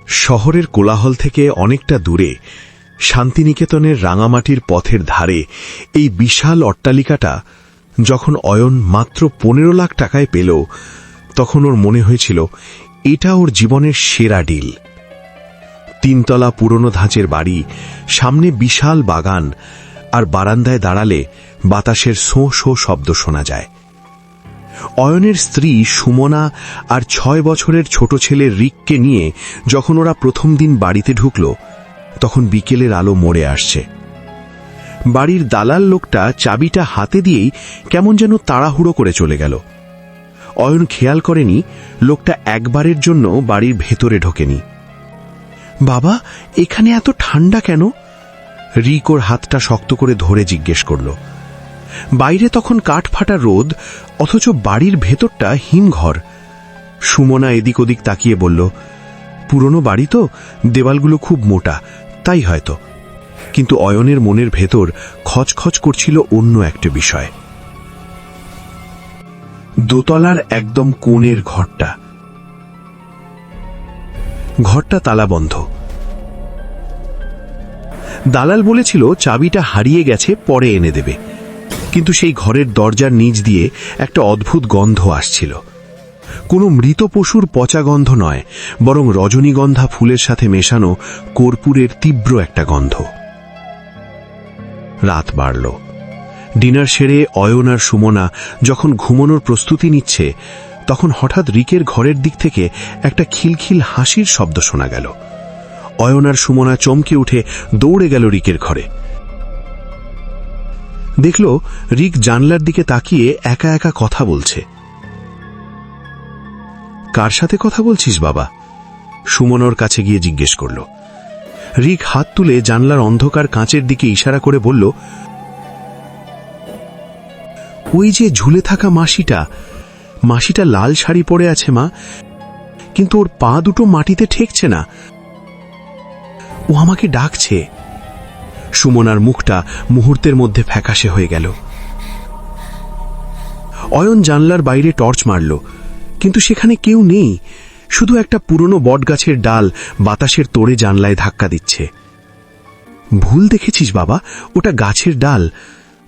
শহরের কোলাহল থেকে অনেকটা দূরে শান্তিনিকেতনের রাঙামাটির পথের ধারে এই বিশাল অট্টালিকাটা যখন অয়ন মাত্র ১৫ লাখ টাকায় পেল, তখন ওর মনে হয়েছিল এটা ওর জীবনের সেরা ডিল। ৩ তলা পুরনো ধাঁচের বাড়ি, সামনে বিশাল বাগান, আর বারান্দায় দাঁড়ালে বাতাসের শোঁ শোঁ শব্দ শোনা যায়। অয়নের স্ত্রী সুমনা আর ৬ বছরের ছোট ছেলে রিককে নিয়ে যখন ওরা প্রথম দিন বাড়িতে ঢুকল, তখন বিকেলের আলো মরে আসছে। বাড়ির দালাল লোকটা চাবিটা হাতে দিয়েই কেমন যেন তাড়াহুড়ো করে চলে গেল। অয়ন খেয়াল করেনি লোকটা একবারের জন্য বাড়ির ভেতরে ঢোকেনি। বাবা, এখানে এত ঠান্ডা কেন? রিক ওর হাতটা শক্ত করে ধরে জিজ্ঞেস করল। বাইরে তখন কাঠ ফাটা রোদ, অথচ বাড়ির ভেতরটা হিমঘর। সুমনা এদিক ওদিক তাকিয়ে বলল, পুরনো বাড়ি তো, দেওয়ালগুলো খুব মোটা, তাই হয়তো। কিন্তু অয়নের মনের ভেতর খচখচ করছিল অন্য একটা বিষয়। দোতলার একদম কোণের ঘরটা তালাবন্ধ। দালাল বলেছিল চাবিটা হারিয়ে গেছে, পরে এনে দেবে। কিন্তু সেই ঘরের দরজার নিচ দিয়ে একটা অদ্ভুত গন্ধ আসছিল। কোনো মৃত পশুর পচা গন্ধ নয়, বরং রজনীগন্ধা ফুলের সাথে মেশানো কর্পূরের তীব্র একটা গন্ধ। রাত বাড়ল। ডিনার সেরে অয়ন আর সুমনা যখন ঘুমানোর প্রস্তুতি নিচ্ছে, তখন হঠাৎ রিকের ঘরের দিক থেকে একটা খিলখিল হাসির শব্দ শোনা গেল। অয়ন আর সুমনা চমকে উঠে দৌড়ে গেল রিকের ঘরে। দেখল রিক জানলার দিকে তাকিয়ে একা একা কথা বলছে। কার সাথে কথা বলছিস বাবা? সুমনার কাছে গিয়ে জিজ্ঞেস করল। রিক হাত তুলে জানলার অন্ধকার কাঁচের দিকে ইশারা করে বলল, ওই যে ঝুলে থাকা মাসিটা লাল শাড়ি পরে আছে মা, কিন্তু ওর পা দুটো মাটিতে ঠেকছে না। ও আমাকে ডাকছে। সুমনার মুখটা মুহূর্তের মধ্যে ফ্যাকাশে হয়ে গেল। অয়ন জানলার বাইরে টর্চ মারল, কিন্তু সেখানে কেউ নেই। শুধু একটা পুরনো বটগাছের ডাল বাতাসের তোড়ে জানলায় ধাক্কা দিচ্ছে। ভুল দেখেছিস বাবা, ওটা গাছের ডাল।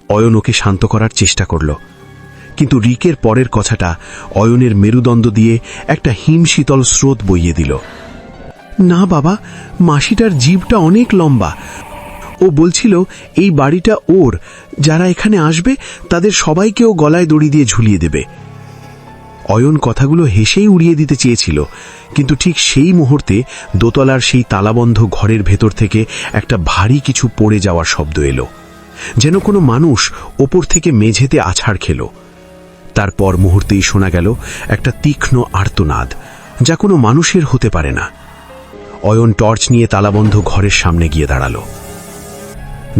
অয়ন ওকে শান্ত করার চেষ্টা করল, কিন্তু রিকের পরের কথাটা অয়নের মেরুদণ্ড দিয়ে একটা হিমশীতল স্রোত বইয়ে দিল। না বাবা, মাসিটার জিভটা অনেক লম্বা। ও বলছিল এই বাড়িটা ওর, যারা এখানে আসবে তাদের সবাইকে ও গলায় দড়ি দিয়ে ঝুলিয়ে দেবে। অয়ন কথাগুলো হেসেই উড়িয়ে দিতে চেয়েছিল, কিন্তু ঠিক সেই মুহূর্তে দোতলার সেই তালাবন্ধ ঘরের ভেতর থেকে একটা ভারী কিছু পড়ে যাওয়ার শব্দ এলো, যেন কোনো মানুষ ওপর থেকে মেঝেতে আছাড় খেল। তারপর মুহূর্তেই শোনা গেল একটা তীক্ষ্ণ আর্তনাদ, যা কোনো মানুষের হতে পারে না। অয়ন টর্চ নিয়ে তালাবন্ধ ঘরের সামনে গিয়ে দাঁড়ালো।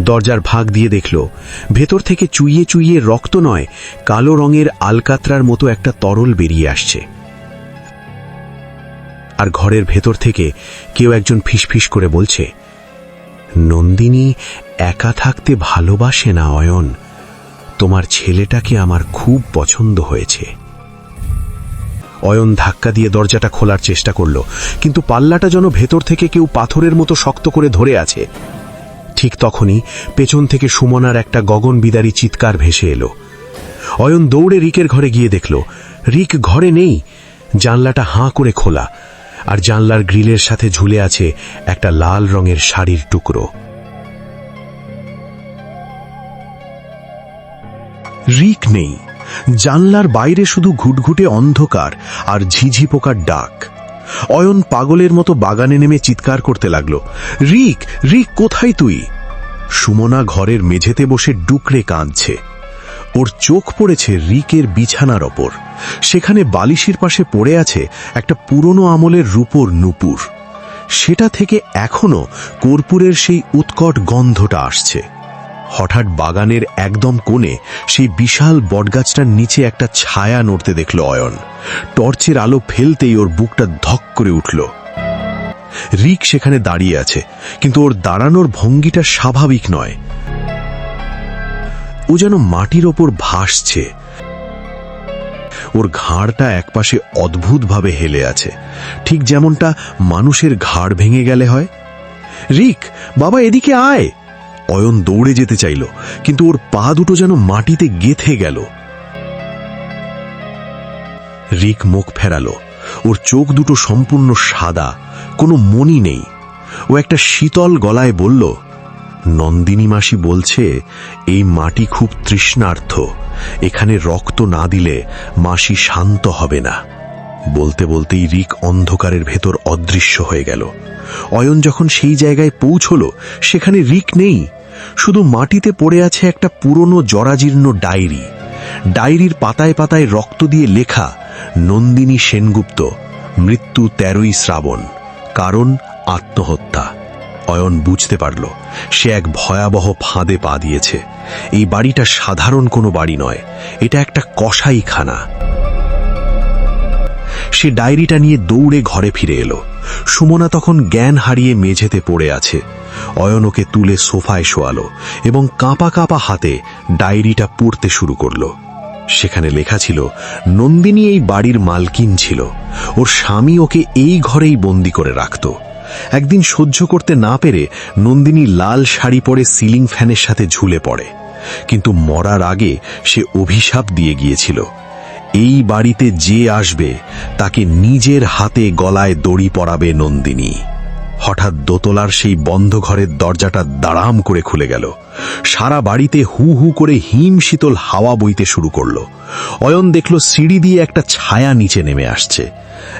দরজার ভাগ দিয়ে দেখল ভেতর থেকে চুইয়ে চুইয়ে রক্ত নয়, কালো রঙের আলকাতরার মতো একটা তরল বেরিয়ে আসছে। আর ঘরের ভেতর থেকে কেউ একজন ফিসফিস করে বলছে, নন্দিনী একা থাকতে ভালোবাসে না অয়ন, তোমার ছেলেটাকে আমার খুব পছন্দ হয়েছে। অয়ন ধাক্কা দিয়ে দরজাটা খোলার চেষ্টা করল, কিন্তু পাল্লাটা যেন ভেতর থেকে কেউ পাথরের মতো শক্ত করে ধরে আছে। ঠিক তখনই পেছন থেকে সুমনার একটা গগনবিদারী চিৎকার ভেসে এলো। অয়ন দৌড়ে রিকের ঘরে গিয়ে দেখল রিক ঘরে নেই। জানলাটা হাঁ করে খোলা, আর জানলার গ্রিলের সাথে ঝুলে আছে একটা লাল রঙের শাড়ির টুকরো। রিক নেই। জানলার বাইরে শুধু ঘুটঘুটে অন্ধকার আর ঝিঝি পোকার ডাক। অয়ন পাগলের মতো বাগানে নেমে চিৎকার করতে লাগলো, রিক, রিক, কোথায় তুই? সুমনা ঘরের মেঝেতে বসে ডুকরে কাঁদছে। ওর চোখ পড়েছে রিকের বিছানার ওপর। সেখানে বালিশের পাশে পড়ে আছে একটা পুরনো আমলের রূপোর নুপুর। সেটা থেকে এখনো কর্পূরের সেই উৎকট গন্ধটা আসছে। হঠাৎ বাগানের একদম কোণে সেই বিশাল বটগাছটার নিচে একটা ছায়া নড়তে দেখল অয়ন। টর্চের আলো ফেলতেই ওর বুকটা ধক করে উঠল। রিক সেখানে দাঁড়িয়ে আছে, কিন্তু ওর দাঁড়ানোর ভঙ্গিটা স্বাভাবিক নয়। ও যেন মাটির ওপর ভাসছে। ওর ঘাড়টা একপাশে অদ্ভুতভাবে হেলে আছে, ঠিক যেমনটা মানুষের ঘাড় ভেঙে গেলে হয়। রিক, বাবা এদিকে আয়। অয়ন দৌড়ে যেতে চাইল, কিন্তু ওর পা দুটো যেন মাটিতে গেঁথে গেল। রিক মুখ ফেরালো। ওর চোখ দুটো সম্পূর্ণ সাদা, কোনো মনি নেই। ও একটা শীতল গলায় বলল, নন্দিনী মাসি বলছে এই মাটি খুব তৃষ্ণার্ত, এখানে রক্ত না দিলে মাসি শান্ত হবে না। বলতে বলতেই রিক অন্ধকারের ভেতর অদৃশ্য হয়ে গেল। অয়ন যখন সেই জায়গায় পৌঁছল, সেখানে রিক নেই, শুধু মাটিতে পড়ে আছে একটা পুরনো জরাজীর্ণ ডায়েরি। ডায়েরির পাতায় পাতায় রক্ত দিয়ে লেখা, নন্দিনী সেনগুপ্ত, মৃত্যু 13ই শ্রাবণ, কারণ আত্মহত্যা। অয়ন বুঝতে পারল সে এক ভয়াবহ ফাঁদে পা দিয়েছে। এই বাড়িটা সাধারণ কোনো বাড়ি নয়, এটা একটা কসাইখানা। সে ডায়েরিটা নিয়ে দৌড়ে ঘরে ফিরে এলো। সুমনা তখন জ্ঞান হারিয়ে মেঝেতে পড়ে আছে। অয়ন ওকে তুলে সোফায় শোয়ালো এবং কাঁপা কাঁপা হাতে ডায়েরিটা পড়তে শুরু করল। সেখানে লেখা ছিল, নন্দিনী এই বাড়ির মালকিন ছিল, ওর স্বামী ওকে এই ঘরেই বন্দি করে রাখত। একদিন সহ্য করতে না পেরে নন্দিনী লাল শাড়ি পরে সিলিং ফ্যানের সাথে ঝুলে পড়ে, কিন্তু মরার আগে সে অভিশাপ দিয়ে গিয়েছিল, এই বাড়িতে যে আসবে তাকে নিজের হাতে গলায় দড়ি পরাবে নন্দিনী। হঠাৎ দোতলার সেই বন্ধ ঘরের দরজাটা দাঁড়াম করে খুলে গেল। সারা বাড়িতে হু হু করে হিম শীতল হাওয়া বইতে শুরু করলো। অয়ন দেখল সিঁড়ি দিয়ে একটা ছায়া নিচে নেমে আসছে।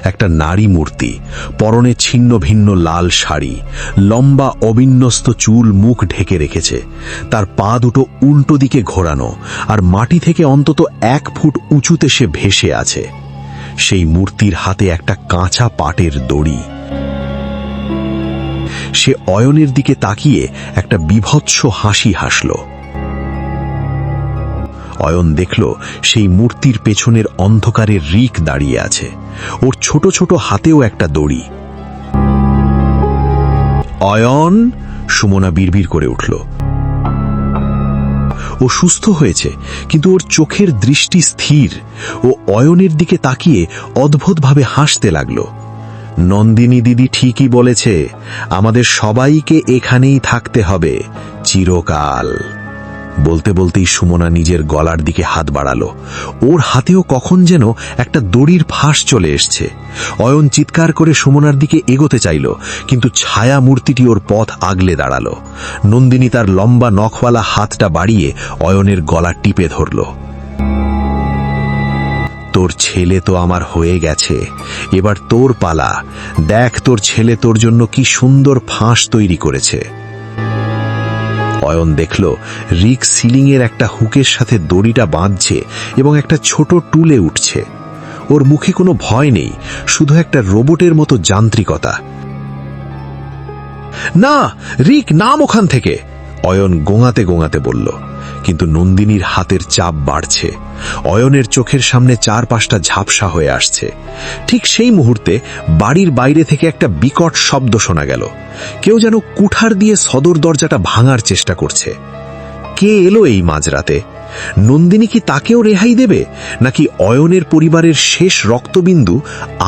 একটা নারী মূর্তি, পরনে ছিন্ন ভিন্ন লাল শাড়ি, লম্বা অবিন্যস্ত চুল মুখ ঢেকে রেখেছে। তার পা দুটো উল্টো দিকে ঘোরানো, আর মাটি থেকে অন্তত 1 ফুট উঁচুতে সে ভেসে আছে। সেই মূর্তির হাতে একটা কাঁচা পাটের দড়ি। সে অয়নের দিকে তাকিয়ে একটা বিভৎস হাসি হাসল। অয়ন দেখল সেই মূর্তির পেছনের অন্ধকারে রিক দাঁড়িয়ে আছে, ওর ছোট ছোট হাতেও একটা দড়ি। অয়ন, সুমনা বিড়বিড় করে উঠল। ও সুস্থ হয়েছে, কিন্তু ওর চোখের দৃষ্টি স্থির। ও অয়নের দিকে তাকিয়ে অদ্ভুতভাবে হাসতে লাগল। নন্দিনী দিদি ঠিকই বলেছে, আমাদের সবাইকে এখানেই থাকতে হবে চিরকাল। বলতে বলতেই সুমনা নিজের গলার দিকে হাত বাড়ালো। ওর হাতেও কখন যেন একটা দড়ির ফাঁস চলে এসছে। অয়ন চিৎকার করে সুমনার দিকে এগোতে চাইল, কিন্তু ছায়া মূর্তিটি ওর পথ আগলে দাঁড়ালো। নন্দিনী তার লম্বা নখওয়ালা হাতটা বাড়িয়ে অয়নের গলা টিপে ধরল। তোর ছেলে তো আমার হয়ে গেছে, এবার তোর পালা। দেখ তোর ছেলে তোর জন্য কি সুন্দর ফাঁস তৈরি করেছে। অয়ন দেখল রিক সিলিংয়ের একটা হুকের সাথে দড়িটা বাঁধছে এবং একটা ছোট টুলে উঠছে। ওর মুখে কোনো ভয় নেই, শুধু একটা রোবটের মতো যান্ত্রিকতা। না, রিক নাম ওখান থেকে, অয়ন গোঙাতে গোঙাতে বলল। কিন্তু নন্দিনীর হাতের চাপ বাড়ছে। অয়নের চোখের সামনে 4-5টা ঝাপসা হয়ে আসছে। ঠিক সেই মুহূর্তে বাড়ির বাইরে থেকে একটা বিকট শব্দ শোনা গেল। কেউ যেন কুঠার দিয়ে সদর দরজাটা ভাঙার চেষ্টা করছে। কে এলো এই মাঝরাতে? নন্দিনী কি তাকেও রেহাই দেবে, নাকি অয়নের পরিবারের শেষ রক্তবিন্দু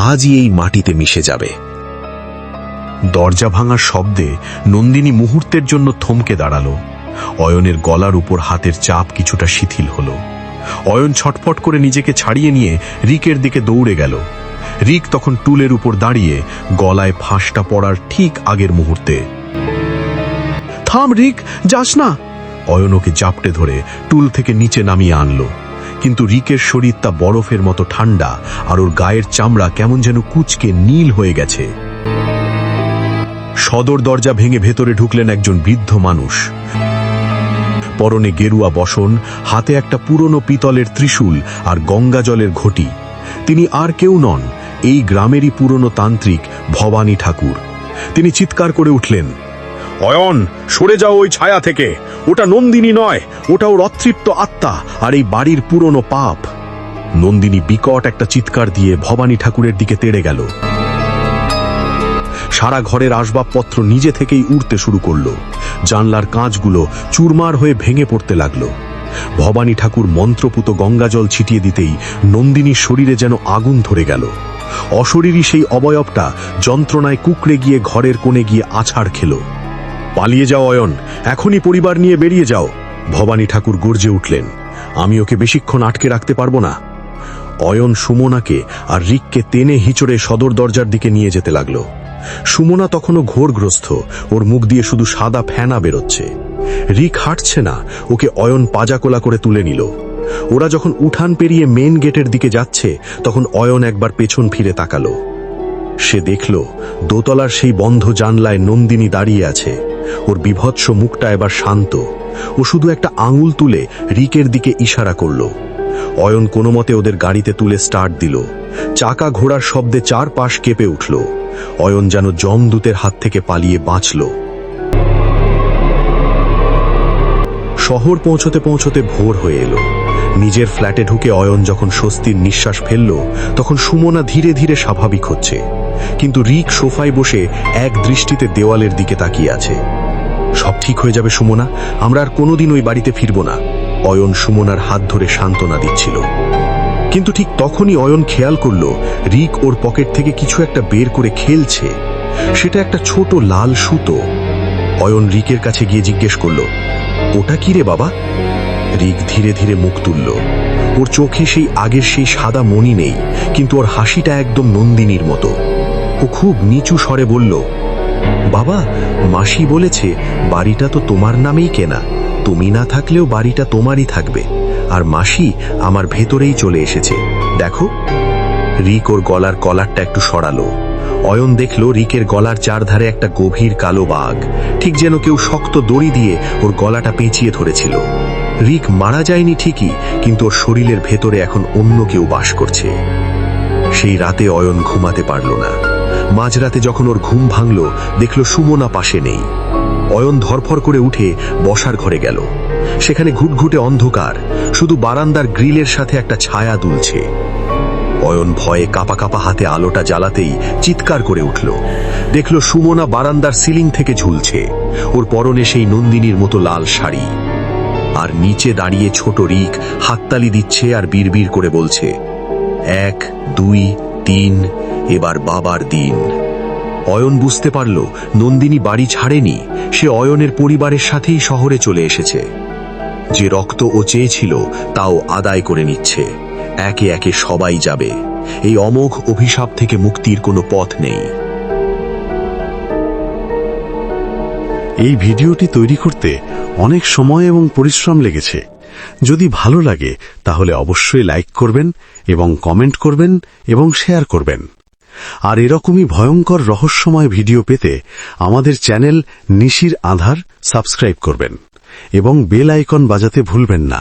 আজই এই মাটিতে মিশে যাবে? দরজা ভাঙার শব্দে নন্দিনী মুহূর্তের জন্য থমকে দাঁড়ালো। অয়নের গলার উপর হাতের চাপ কিছুটা শিথিল হলো। অয়ন ছটফট করে নিজেকে ছাড়িয়ে নিয়ে রিকের দিকে দৌড়ে গেল। রিক তখন টুলের উপর দাঁড়িয়ে, গলায় ফাঁসটা পড়ার ঠিক আগের মুহূর্তে। থাম রিক, যাস না। অয়ন ওকে জাপটে ধরে টুল থেকে নিচে নামিয়ে আনলো, কিন্তু রিকের শরীর তা বরফের মতো ঠান্ডা, আর ওর গায়ের চামড়া কেমন যেন কুঁচকে নীল হয়ে গেছে। সদর দরজা ভেঙে ভেতরে ঢুকলেন একজন বৃদ্ধ মানুষ। পরনে গেরুয়া বসন, হাতে একটা পুরনো পিতলের ত্রিশূল আর গঙ্গা জলের ঘটি। তিনি আর কেউ নন, এই গ্রামেরই পুরনো তান্ত্রিক ভবানী ঠাকুর। তিনি চিৎকার করে উঠলেন, অয়ন, সরে যাও ওই ছায়া থেকে। ওটা নন্দিনী নয়, ওটা ওর অতৃপ্ত আত্মা আর এই বাড়ির পুরনো পাপ। নন্দিনী বিকট একটা চিৎকার দিয়ে ভবানী ঠাকুরের দিকে তেড়ে গেল। সারা ঘরের আসবাবপত্র নিজে থেকেই উড়তে শুরু করলো। জানলার কাঁচগুলো চুরমার হয়ে ভেঙে পড়তে লাগলো। ভবানী ঠাকুর মন্ত্রপুত গঙ্গাজল ছিটিয়ে দিতেই নন্দিনীর শরীরে যেন আগুন ধরে গেল। অশরীরী সেই অবয়বটা যন্ত্রণায় কুকড়ে গিয়ে ঘরের কোণে গিয়ে আছাড় খেল। পালিয়ে যাও অয়ন, এখনই পরিবার নিয়ে বেরিয়ে যাও, ভবানী ঠাকুর গর্জে উঠলেন। আমি ওকে বেশিক্ষণ আটকে রাখতে পারবো না। অয়ন সুমনাকে আর রিককে টেনে হিচড়ে সদর দরজার দিকে নিয়ে যেতে লাগলো। সুমনা তখনও ঘোরগ্রস্ত, ওর মুখ দিয়ে শুধু সাদা ফেনা বেরোচ্ছে। রিক হাঁটছে না, ওকে অয়ন পাজাকোলা করে তুলে নিল। ওরা যখন উঠান পেরিয়ে মেন গেটের দিকে যাচ্ছে তখন অয়ন একবার পেছন ফিরে তাকালো। সে দেখল দোতলার সেই বন্ধ জানলায় নন্দিনী দাঁড়িয়ে আছে। ওর বিভৎস মুখটা এবার শান্ত। ও শুধু একটা আঙুল তুলে রিকের দিকে ইশারা করল। অয়ন কোনো মতে ওদের গাড়িতে তুলে স্টার্ট দিল। চাকা ঘোড়ার শব্দে চারপাশ কেঁপে উঠল। অয়ন যেন যমদূতের হাত থেকে পালিয়ে বাঁচল। শহর পৌঁছতে পৌঁছতে ভোর হয়ে এলো। নিজের ফ্ল্যাটে ঢুকে অয়ন যখন স্বস্তির নিঃশ্বাস ফেলল তখন সুমনা ধীরে ধীরে স্বাভাবিক হচ্ছে, কিন্তু রিক সোফায় বসে এক দৃষ্টিতে দেওয়ালের দিকে তাকিয়ে আছে। সব ঠিক হয়ে যাবে সুমনা, আমরা আর কোনোদিন ওই বাড়িতে ফিরব না, অয়ন সুমনার হাত ধরে সান্ত্বনা দিচ্ছিল। কিন্তু ঠিক তখনই অয়ন খেয়াল করল রিক ওর পকেট থেকে কিছু একটা বের করে খেলছে। সেটা একটা ছোট লাল সুতো। অয়ন রিকের কাছে গিয়ে জিজ্ঞেস করল, ওটা কি রে বাবা? রিক ধীরে ধীরে মুখ তুলল। ওর চোখে সেই আগের সেই সাদা মণি নেই, কিন্তু ওর হাসিটা একদম নন্দিনীর মতো। ও খুব নিচু স্বরে বলল, বাবা, মাসি বলেছে বাড়িটা তো তোমার নামেই কেনা, তুমি না থাকলেও বাড়িটা তোমারই থাকবে, আর মাসি আমার ভেতরেই চলে এসেছে, দেখো। রিক ওর গলার কলারটা একটু সরালো। অয়ন দেখল রিকের গলার চারধারে একটা গভীর কালো বাঘ, ঠিক যেন কেউ শক্ত দড়ি দিয়ে ওর গলাটা পেঁচিয়ে ধরেছিল। রিক মারা যায়নি ঠিকই, কিন্তু ওর শরীরের ভেতরে এখন অন্য কেউ বাস করছে। সেই রাতে অয়ন ঘুমাতে পারল না। মাঝরাতে যখন ওর ঘুম ভাঙল দেখল সুমনা পাশে নেই। অয়ন ধরফর করে উঠে বসার ঘরে গেল। সেখানে ঘুটঘুটে অন্ধকার, শুধু বারান্দার গ্রিলের সাথে একটা ছায়া দুলছে। অয়ন ভয়ে কাঁপা কাঁপা হাতে আলোটা জ্বালাতেই চিৎকার করে উঠল। দেখল সুমনা বারান্দার সিলিং থেকে ঝুলছে। ওর পরনে সেই নন্দিনীর মতো লাল শাড়ি, আর নিচে দাঁড়িয়ে ছোট রিক হাততালি দিচ্ছে আর বিড়বিড় করে বলছে, 1, 2, 3, এবার বাবার দিন। অয়ন বুঝতে পারল নন্দিনী বাড়ি ছাড়েনি, সে অয়নের পরিবারের সাথেই শহরে চলে এসেছে। যে রক্ত ও চেয়েছিল তাও আদায় করে নিচ্ছে। একে একে সবাই যাবে। এই অমোঘ অভিশাপ থেকে মুক্তির কোনো পথ নেই। এই ভিডিওটি তৈরি করতে অনেক সময় এবং পরিশ্রম লেগেছে। যদি ভালো লাগে তাহলে অবশ্যই লাইক করবেন এবং কমেন্ট করবেন এবং শেয়ার করবেন। আর এরকমই ভয়ঙ্কর রহস্যময় ভিডিও পেতে আমাদের চ্যানেল নিশির আঁধার সাবস্ক্রাইব করবেন এবং বেল আইকন বাজাতে ভুলবেন না।